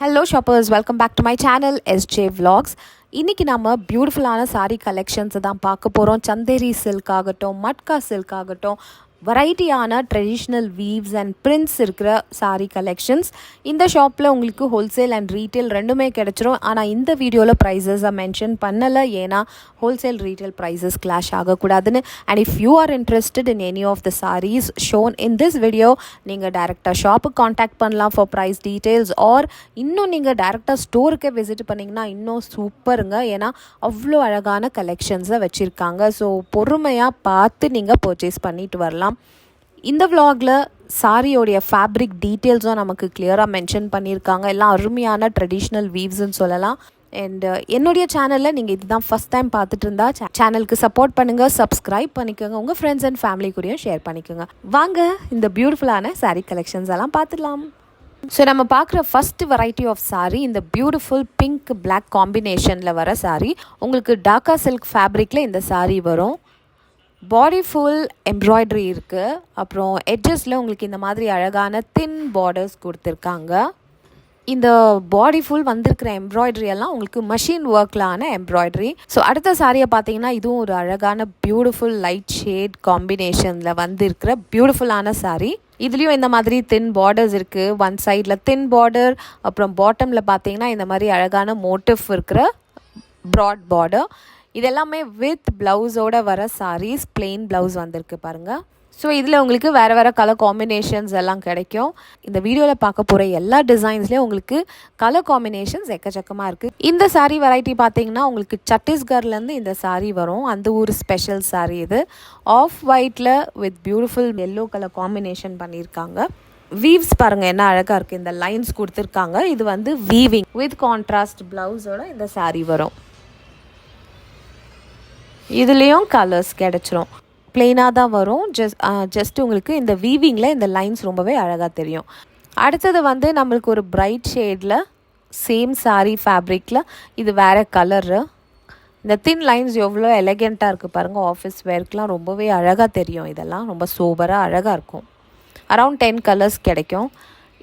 Hello shoppers, welcome back to my channel SJ Vlogs. இன்னைக்கு நம்ம பியூட்டிஃபுல்லான saree collections தான் பார்க்க போகிறோம். சந்தேரி சில்க் ஆகட்டும், மட்கா சில்க் ஆகட்டும், வெரைட்டியான ட்ரெடிஷ்னல் வீவ்ஸ் அண்ட் பிரிண்ட்ஸ் இருக்கிற saree கலெக்ஷன்ஸ். இந்த ஷாப்பில் உங்களுக்கு ஹோல்சேல் அண்ட் ரீட்டெயில் ரெண்டுமே கிடச்சிரும். ஆனால் இந்த வீடியோவில் ப்ரைஸஸை மென்ஷன் பண்ணலை, ஏன்னா ஹோல்சேல் ரீட்டெயில் ப்ரைஸஸ் கிளாஷ் ஆகக்கூடாதுன்னு. And if you are interested in any of the sarees shown in this video, நீங்கள் டேரெக்டாக ஷாப்புக்கு காண்டாக்ட் பண்ணலாம் ஃபார் ப்ரைஸ் டீட்டெயில்ஸ். ஆர் இன்னும் நீங்கள் டேரெக்டாக ஸ்டோருக்கே விசிட் பண்ணிங்கன்னா இன்னும் சூப்பருங்க, ஏன்னா அவ்வளோ அழகான கலெக்ஷன்ஸை வச்சுருக்காங்க. ஸோ பொறுமையாக பார்த்து நீங்கள் பர்ச்சேஸ் பண்ணிட்டு வரலாம். இந்த vlogல சாரியோடைய ஃபேப்ரிக் டீட்டெயில்ஸும் நமக்கு கிளியராக மென்ஷன் பண்ணியிருக்காங்க. எல்லாம் அருமையான ட்ரெடிஷ்னல் வீவ்ஸ்ன்னு சொல்லலாம். அண்ட் என்னுடைய சேனலில் நீங்கள் இதுதான் ஃபஸ்ட் டைம் பார்த்துட்டு இருந்தா சேனலுக்கு சப்போர்ட் பண்ணுங்கள், சப்ஸ்கிரைப் பண்ணிக்கோங்க, உங்கள் ஃப்ரெண்ட்ஸ் அண்ட் ஃபேமிலி கூடயும் ஷேர் பண்ணிக்கோங்க. வாங்க இந்த பியூட்டிஃபுல்லான சாரீ கலெக்ஷன்ஸ் எல்லாம் பார்த்துடலாம். ஸோ நம்ம பார்க்குற ஃபஸ்ட் வெரைட்டி ஆஃப் சாரீ இந்த பியூட்டிஃபுல் பிங்க் பிளாக் காம்பினேஷனில் வர சாரீ. உங்களுக்கு டாக்கா சில்க் ஃபேப்ரிக்கில் இந்த சாரீ வரும். பாடி ஃபுல் எம்ப்ராய்டரி இருக்குது. அப்புறம் எட்ஜஸில் உங்களுக்கு இந்த மாதிரி அழகான தின் பார்டர்ஸ் கொடுத்துருக்காங்க. இந்த பாடி ஃபுல் வந்திருக்கிற எம்ப்ராய்டரி எல்லாம் உங்களுக்கு மஷின் ஒர்க்கிலான எம்ப்ராய்டரி. ஸோ அடுத்த சாரியை பார்த்தீங்கன்னா இதுவும் ஒரு அழகான பியூட்டிஃபுல் லைட் ஷேட் காம்பினேஷனில் வந்திருக்கிற பியூட்டிஃபுல்லான சாரீ. இதுலேயும் இந்த மாதிரி தின் பார்டர்ஸ் இருக்குது. ஒன் சைடில் தின் பார்டர், அப்புறம் பாட்டமில் பார்த்தீங்கன்னா இந்த மாதிரி அழகான மோட்டிவ் இருக்கிற ப்ராட் பார்டர். இது எல்லாமே வித் ப்ளவுஸோட வர சாரீஸ். பிளெயின் ப்ளவுஸ் வந்திருக்கு பாருங்கள். ஸோ இதில் உங்களுக்கு வேறு வேறு கலர் காம்பினேஷன்ஸ் எல்லாம் கிடைக்கும். இந்த வீடியோவில் பார்க்க போகிற எல்லா டிசைன்ஸ்லேயும் உங்களுக்கு கலர் காம்பினேஷன்ஸ் எக்கச்சக்கமாக இருக்குது. இந்த சாரீ வெரைட்டி பார்த்தீங்கன்னா உங்களுக்கு சத்தீஸ்கர்லேருந்து இந்த சாரீ வரும். அந்த ஊர் ஸ்பெஷல் சாரீ இது. ஆஃப் ஒயிட்டில் with beautiful yellow colour combination பண்ணியிருக்காங்க. வீவ்ஸ் பாருங்கள் என்ன அழகாக இருக்குது. இந்த லைன்ஸ் கொடுத்துருக்காங்க. இது வந்து வீவிங் வித் கான்ட்ராஸ்ட் ப்ளவுஸோட இந்த சாரீ வரும். இதுலேயும் கலர்ஸ் கிடச்சிரும். பிளெயினாக தான் வரும். ஜஸ்ட் உங்களுக்கு இந்த வீவிங்கில் இந்த லைன்ஸ் ரொம்பவே அழகாக தெரியும். அடுத்தது வந்து நம்மளுக்கு ஒரு பிரைட் ஷேடில் சேம் சாரீ ஃபேப்ரிக்கில் இது வேறு கலரு. இந்த தின் லைன்ஸ் எவ்வளோ எலகெண்ட்டாக இருக்குது பாருங்கள். ஆஃபீஸ் வேர்க்கெலாம் ரொம்பவே அழகாக தெரியும். இதெல்லாம் ரொம்ப சூப்பராக அழகாக இருக்கும். அரவுண்ட் 10 கலர்ஸ் கிடைக்கும்.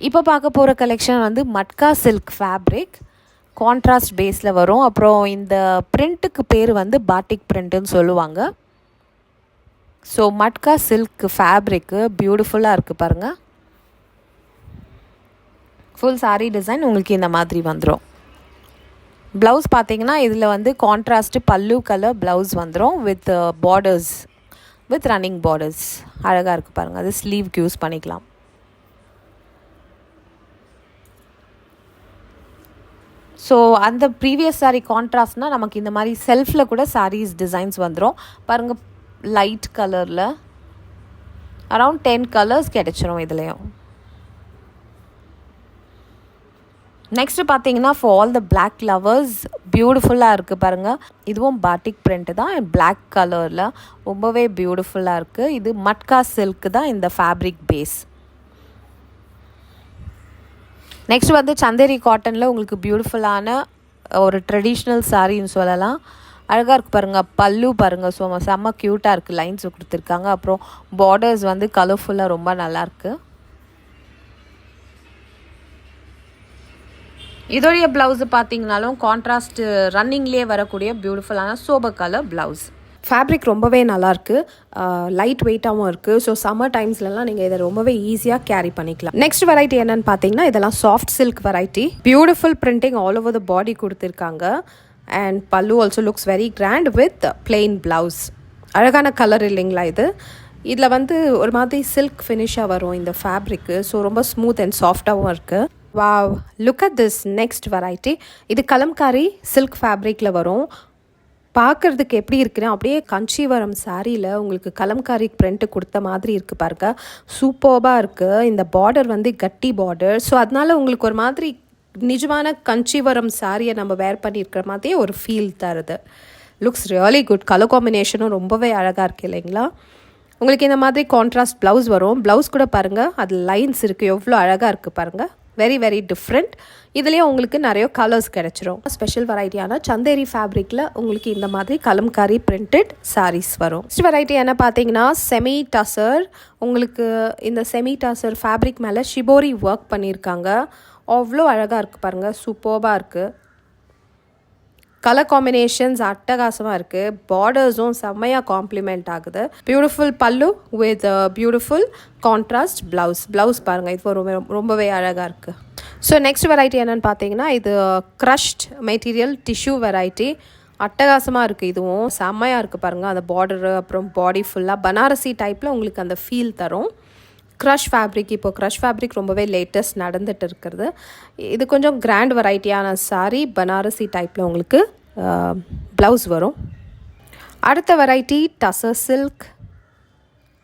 இப்போ பார்க்க போகிற கலெக்ஷன் வந்து மட்கா சில்க் ஃபேப்ரிக், கான்ட்ராஸ்ட் பேஸில் வரும். அப்புறம் இந்த பிரிண்ட்டுக்கு பேர் வந்து பாட்டிக் பிரிண்ட்டுன்னு சொல்லுவாங்க. ஸோ மட்கா சில்க் ஃபேப்ரிக்கு பியூட்டிஃபுல்லாக இருக்குது பாருங்கள். ஃபுல் சாரீ டிசைன் உங்களுக்கு இந்த மாதிரி வந்துடும். ப்ளவுஸ் பார்த்தீங்கன்னா இதில் வந்து கான்ட்ராஸ்ட்டு பல்லு கலர் ப்ளவுஸ் வந்துடும் with borders, with running borders. அழகாக இருக்குது பாருங்கள். அது ஸ்லீவ்க்கு யூஸ் பண்ணிக்கலாம். ஸோ அந்த ப்ரீவியஸ் சாரீ கான்ட்ராஸ்ட்னால் நமக்கு இந்த மாதிரி செல்ஃபில் கூட சாரீஸ் டிசைன்ஸ் வந்துடும் பாருங்கள். லைட் கலரில் அரவுண்ட் 10 கலர்ஸ் கிடச்சிரும் இதுலேயும். நெக்ஸ்ட்டு பார்த்தீங்கன்னா for all the black lovers பியூட்டிஃபுல்லாக இருக்குது பாருங்கள். இதுவும் பாட்டிக் பிரிண்ட்டு தான், பிளாக் கலரில் ரொம்பவே பியூட்டிஃபுல்லாக இருக்குது. இது மட்கா சில்க்கு தான் இந்த ஃபேப்ரிக் பேஸ். நெக்ஸ்ட் வந்து சந்தேரி காட்டனில் உங்களுக்கு பியூட்டிஃபுல்லான ஒரு ட்ரெடிஷ்னல் சாரின்னு சொல்லலாம். அழகாக இருக்குது பாருங்கள். பல்லு பாருங்கள். ஸோ செம்ம க்யூட்டாக இருக்குது. லைன்ஸ் கொடுத்துருக்காங்க. அப்புறம் பார்டர்ஸ் வந்து கலர்ஃபுல்லாக ரொம்ப நல்லாயிருக்கு. இதோடைய ப்ளவுஸு பார்த்தீங்கனாலும் கான்ட்ராஸ்ட் ரன்னிங்லேயே வரக்கூடிய பியூட்டிஃபுல்லான சோபர் கலர் ப்ளவுஸ். ஃபேப்ரிக் ரொம்பவே நல்லாயிருக்கு. லைட் வெயிட்டாகவும் இருக்குது. ஸோ சம்மர் டைம்ஸ்லலாம் நீங்கள் இதை ரொம்பவே ஈஸியாக கேரி பண்ணிக்கலாம். நெக்ஸ்ட் வெரைட்டி என்னென்னு பார்த்தீங்கன்னா இதெல்லாம் soft silk variety. Beautiful printing all over the body கொடுத்துருக்காங்க. அண்ட் பல்லு also looks very grand with plain blouse. அழகான கலர் இல்லைங்களா இது. இதில் வந்து ஒரு மாதிரி சில்க் ஃபினிஷாக வரும் இந்த ஃபேப்ரிக்கு. ஸோ ரொம்ப ஸ்மூத் அண்ட் சாஃப்டாகவும் இருக்குது. Wow, look at this next variety. இது கலம்காரி சில்க் ஃபேப்ரிக்கில் வரும். பார்க்குறதுக்கு எப்படி இருக்குன்னா அப்படியே கஞ்சிவரம் சாரியில் உங்களுக்கு கலம்காரி பிரிண்ட்டு கொடுத்த மாதிரி இருக்குது பாருங்க. சூப்பர்பாக இருக்குது. இந்த பார்டர் வந்து கட்டி பார்டர். ஸோ அதனால உங்களுக்கு ஒரு மாதிரி நிஜமான கஞ்சிவரம் சாரியை நம்ம வேர் பண்ணியிருக்கிற மாதிரியே ஒரு ஃபீல் தருது. Looks really good. கலர் காம்பினேஷனும் ரொம்பவே அழகாக இருக்குது இல்லைங்களா. உங்களுக்கு இந்த மாதிரி கான்ட்ராஸ்ட் ப்ளவுஸ் வரும். ப்ளவுஸ் கூட பாருங்கள், அது லைன்ஸ் இருக்குது, எவ்வளோ அழகாக இருக்குது பாருங்கள். Very very different. இதுலேயும் உங்களுக்கு நிறைய கலர்ஸ் கிடச்சிரும். ஸ்பெஷல் வெரைட்டியான சந்தேரி ஃபேப்ரிக்கில் உங்களுக்கு இந்த மாதிரி கலம்காரி பிரிண்டட் சாரீஸ் வரும். நெக்ஸ்ட் வெரைட்டி என்ன பார்த்தீங்கன்னா செமி டசர். உங்களுக்கு இந்த செமி டசர் ஃபேப்ரிக் மேலே ஷிபோரி ஒர்க் பண்ணியிருக்காங்க. அவ்வளோ அழகாக இருக்குது பாருங்கள், சூப்பர்பாக இருக்குது. கலர் காம்பினேஷன்ஸ் அட்டகாசமாக இருக்குது. பார்டர்ஸும் செம்மையாக காம்ப்ளிமெண்ட் ஆகுது. பியூட்டிஃபுல் பல்லு வித் பியூட்டிஃபுல் கான்ட்ராஸ்ட் ப்ளவுஸ் பாருங்கள், இது ரொம்பவே அழகாக இருக்குது. ஸோ நெக்ஸ்ட் வெரைட்டி என்னென்னு பார்த்தீங்கன்னா, இது க்ரஷ்ட் மெட்டீரியல் டிஷ்யூ வெரைட்டி. அட்டகாசமாக இருக்குது, இதுவும் செம்மையாக இருக்குது பாருங்கள். அந்த பார்டரு அப்புறம் பாடி ஃபுல்லாக பனாரசி டைப்பில் உங்களுக்கு அந்த ஃபீல் தரும். க்ரஷ் ஃபேப்ரிக், இப்போ க்ரஷ் ஃபேப்ரிக் ரொம்பவே லேட்டஸ்ட் நடந்துட்டு இருக்கிறது. இது கொஞ்சம் கிராண்ட் வெரைட்டியான சாரீ, பனாரசி டைப்பில் உங்களுக்கு ப்ளவுஸ் வரும். அடுத்த வெரைட்டி டசர் சில்க்.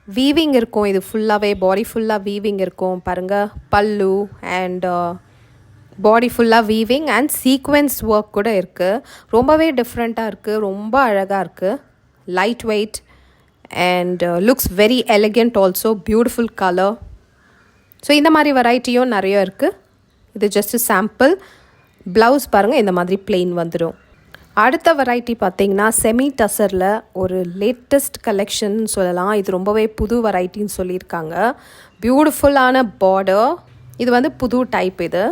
வீவிங் இருக்கும், இது ஃபுல்லாகவே பாடி ஃபுல்லாக வீவிங் இருக்கும் பாருங்கள். பல்லு அண்ட் பாடி ஃபுல்லாக வீவிங் அண்ட் சீக்வென்ஸ் ஒர்க் கூட இருக்குது. ரொம்பவே டிஃப்ரெண்ட்டாக இருக்குது, ரொம்ப அழகாக இருக்குது. Light weight and looks very elegant also. Beautiful colour. So இந்த மாதிரி வெரைட்டியும் நிறைய இருக்குது. இது ஜஸ்ட் சாம்பிள். ப்ளவுஸ் பாருங்கள், இந்த மாதிரி பிளெயின் வந்துடும். அடுத்த வெரைட்டி பார்த்திங்கன்னா செமி டசரில் ஒரு லேட்டஸ்ட் கலெக்ஷன் சொல்லலாம். இது ரொம்பவே புது வெரைட்டின்னு சொல்லியிருக்காங்க. பியூட்டிஃபுல்லான பார்டர். இது வந்து புது டைப். இது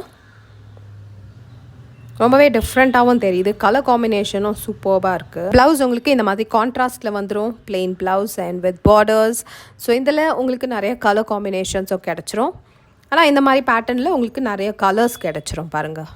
ரொம்பவே டிஃப்ரெண்ட்டாகவும் தெரியுது. கலர் காம்பினேஷனும் சூப்பர்பாக இருக்குது. ப்ளவுஸ் உங்களுக்கு இந்த மாதிரி கான்ட்ராஸ்ட்டில் வந்துடும், plain blouse and with borders. So இதில் உங்களுக்கு நிறைய கலர் காம்பினேஷன்ஸும் கிடச்சிரும். ஆனால் இந்த மாதிரி பேட்டர்னில் உங்களுக்கு நிறைய கலர்ஸ் கிடச்சிரும் பாருங்கள்.